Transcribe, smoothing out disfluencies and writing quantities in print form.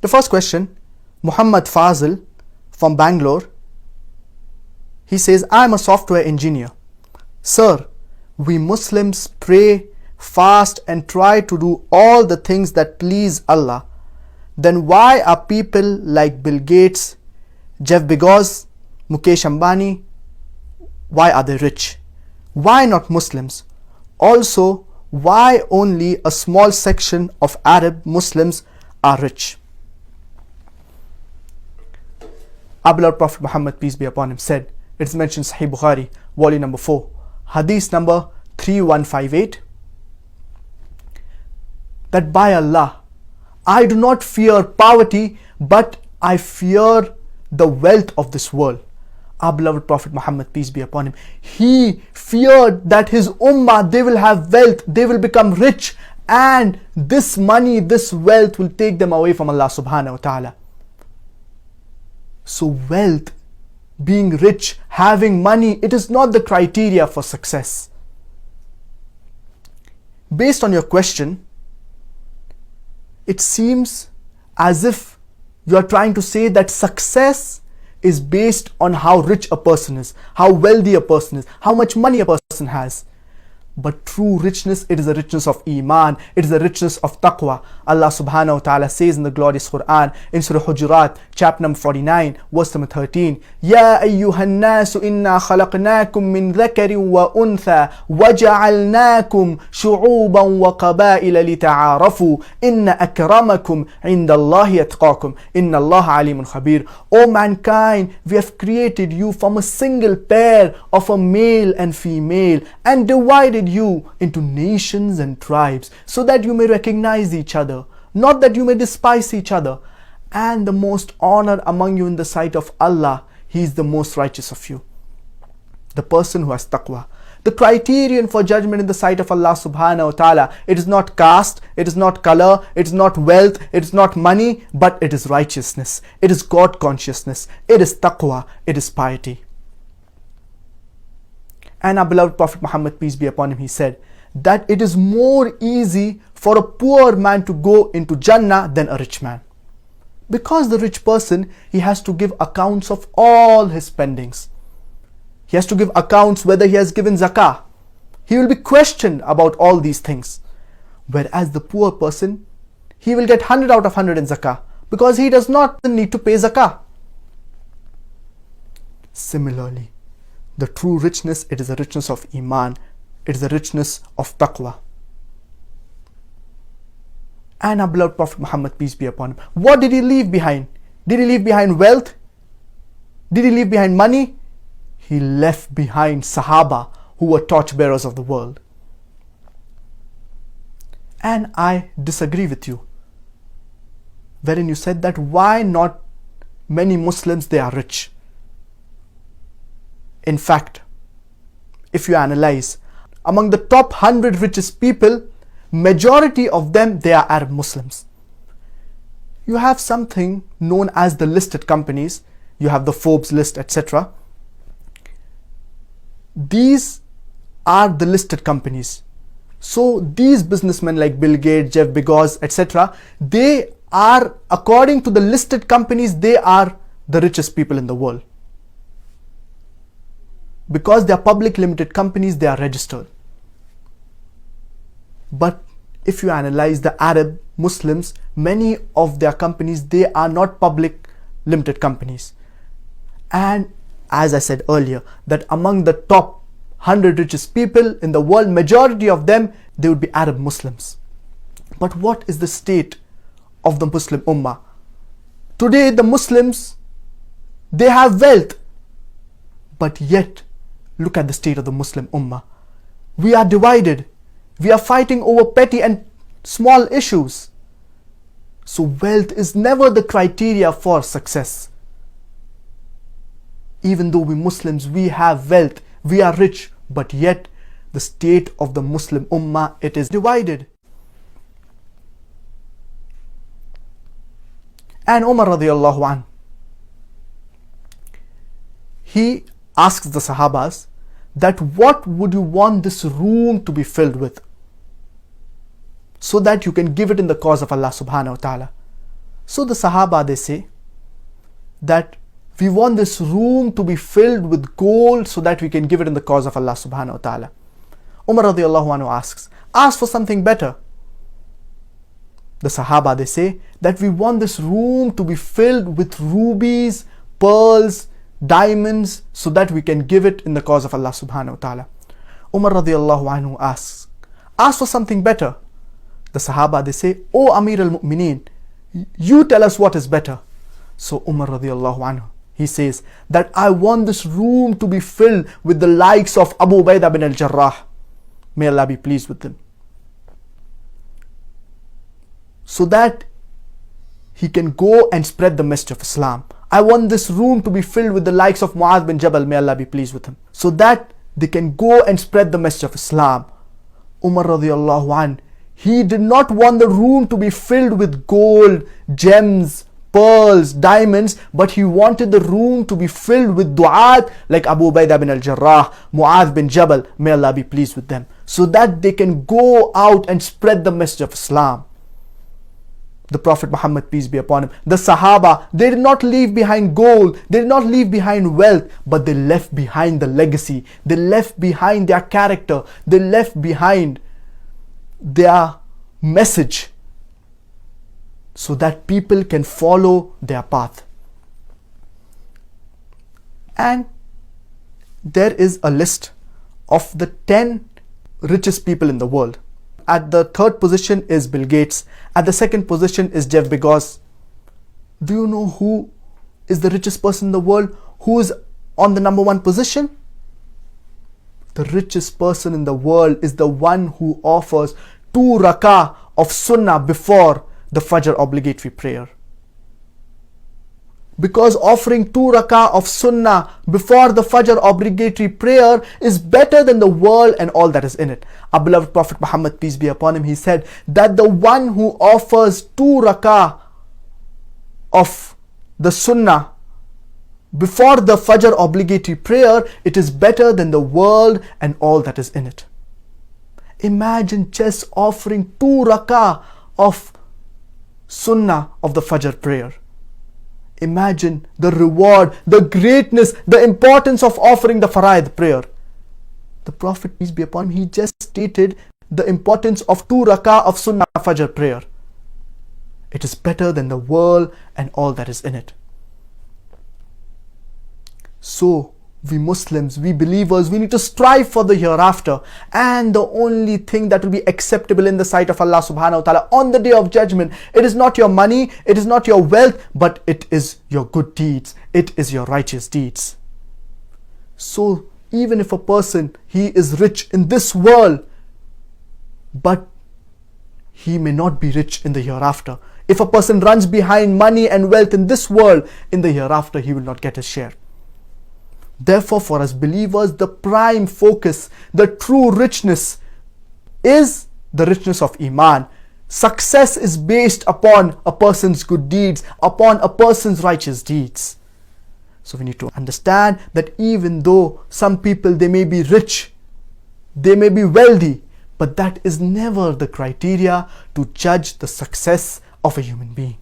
The first question, Muhammad Fazil from Bangalore. He says, I am a software engineer. Sir, we Muslims pray, fast and try to do all the things that please Allah. Then why are people like Bill Gates, Jeff Bezos, Mukesh Ambani, why are they rich? Why not Muslims? Also, why only a small section of Arab Muslims are rich? Our beloved Prophet Muhammad, peace be upon him, said, it is mentioned Sahih Bukhari, volume number 4, hadith number 3158, that by Allah, I do not fear poverty, but I fear the wealth of this world. Our beloved Prophet Muhammad, peace be upon him, he feared that his ummah, they will have wealth, they will become rich, and this money, this wealth will take them away from Allah subhanahu wa ta'ala. So wealth, being rich, having money, it is not the criteria for success. Based on your question, it seems as if you are trying to say that success is based on how rich a person is, how wealthy a person is, how much money a person has. But true richness, it is the richness of Iman, it is the richness of Taqwa. Allah subhanahu wa ta'ala says in the glorious Quran, in Surah Hujurat, chapter number 49, verse number 13, Ya ayyuhan nasu inna khalaqnakum min dhakarin wa untha wa ja'alnakum shu'uban wa qaba'ila lita'arafu inna akramakum inda Allahi atqakum inna Allaha alimun khabir. O mankind, we have created you from a single pair of a male and female and divided you into nations and tribes so that you may recognize each other, not that you may despise each other. And the most honored among you in the sight of Allah, he is the most righteous of you, the person who has taqwa. The criterion for judgment in the sight of Allah subhanahu wa ta'ala, it is not caste, it is not color, it is not wealth, it is not money, but it is righteousness, it is God consciousness, it is taqwa, it is piety. And our beloved Prophet Muhammad, peace be upon him, he said that it is more easy for a poor man to go into Jannah than a rich man. Because the rich person, he has to give accounts of all his spendings. He has to give accounts whether he has given zakah. He will be questioned about all these things. Whereas the poor person, he will get 100 out of 100 in zakah because he does not need to pay zakah. Similarly, the true richness, it is the richness of Iman, it is the richness of Taqwa. And our beloved Prophet Muhammad, peace be upon him, what did he leave behind? Did he leave behind wealth? Did he leave behind money? He left behind Sahaba, who were torchbearers of the world. And I disagree with you, wherein you said that why not many Muslims, they are rich. In fact, if you analyze, among the top 100 richest people, majority of them, they are Arab Muslims. You have something known as the listed companies, you have the Forbes list, etc. These are the listed companies. So these businessmen like Bill Gates, Jeff Bezos, etc., they are, according to the listed companies, they are the richest people in the world. Because they are public limited companies, they are registered. But if you analyze the Arab Muslims, many of their companies, they are not public limited companies. And as I said earlier, that among the top 100 richest people in the world, majority of them, they would be Arab Muslims. But what is the state of the Muslim Ummah? Today the Muslims, they have wealth, but yet look at the state of the Muslim Ummah. We are divided. We are fighting over petty and small issues. So wealth is never the criteria for success. Even though we Muslims, we have wealth, we are rich, but yet the state of the Muslim Ummah, it is divided. And Umar radiallahu anh, he asks the Sahabas that what would you want this room to be filled with, so that you can give it in the cause of Allah subhanahu wa ta'ala. So the Sahaba, they say that we want this room to be filled with gold so that we can give it in the cause of Allah subhanahu wa ta'ala. Umar radiallahu anhu asks, ask for something better. The Sahaba, they say that we want this room to be filled with rubies, pearls, diamonds so that we can give it in the cause of Allah subhanahu wa ta'ala. Umar radiallahu anhu asks, ask for something better. The Sahaba, they say, O Amir al-Mu'mineen, you tell us what is better. So Umar radiallahu anhu, he says that I want this room to be filled with the likes of Abu Ubaidah bin al-Jarrah. May Allah be pleased with them. So that he can go and spread the message of Islam. I want this room to be filled with the likes of Mu'adh bin Jabal. May Allah be pleased with him. So that they can go and spread the message of Islam. Umar radiallahu anhu, he did not want the room to be filled with gold, gems, pearls, diamonds, but he wanted the room to be filled with du'at like Abu Ubaidah bin al-Jarrah, Mu'adh bin Jabal, may Allah be pleased with them, so that they can go out and spread the message of Islam. The Prophet Muhammad, peace be upon him, the Sahaba, they did not leave behind gold, they did not leave behind wealth, but they left behind the legacy, they left behind their character, they left behind their message, so that people can follow their path. And there is a list of the 10 richest people in the world. At the third position is Bill Gates. At the second position is Jeff Bezos. Do you know who is the richest person in the world? Who is on the number one position? The richest person in the world is the one who offers 2 rakah of sunnah before the Fajr obligatory prayer. Because offering 2 rakah of sunnah before the Fajr obligatory prayer is better than the world and all that is in it. Our beloved Prophet Muhammad, peace be upon him, he said that the one who offers 2 rakah of the sunnah before the Fajr obligatory prayer, it is better than the world and all that is in it. Imagine just offering 2 rakah of sunnah of the Fajr prayer. Imagine the reward, the greatness, the importance of offering the Faraid prayer. The Prophet, peace be upon him, he just stated the importance of 2 rakah of Sunnah Fajr prayer. It is better than the world and all that is in it. So, we Muslims, we believers, we need to strive for the hereafter, and the only thing that will be acceptable in the sight of Allah subhanahu wa ta'ala on the day of judgment, it is not your money, it is not your wealth, but it is your good deeds, it is your righteous deeds. So even if a person, he is rich in this world, but he may not be rich in the hereafter. If a person runs behind money and wealth in this world, in the hereafter he will not get his share. Therefore, for us believers, the prime focus, the true richness is the richness of Iman. Success is based upon a person's good deeds, upon a person's righteous deeds. So we need to understand that even though some people, they may be rich, they may be wealthy, but that is never the criteria to judge the success of a human being.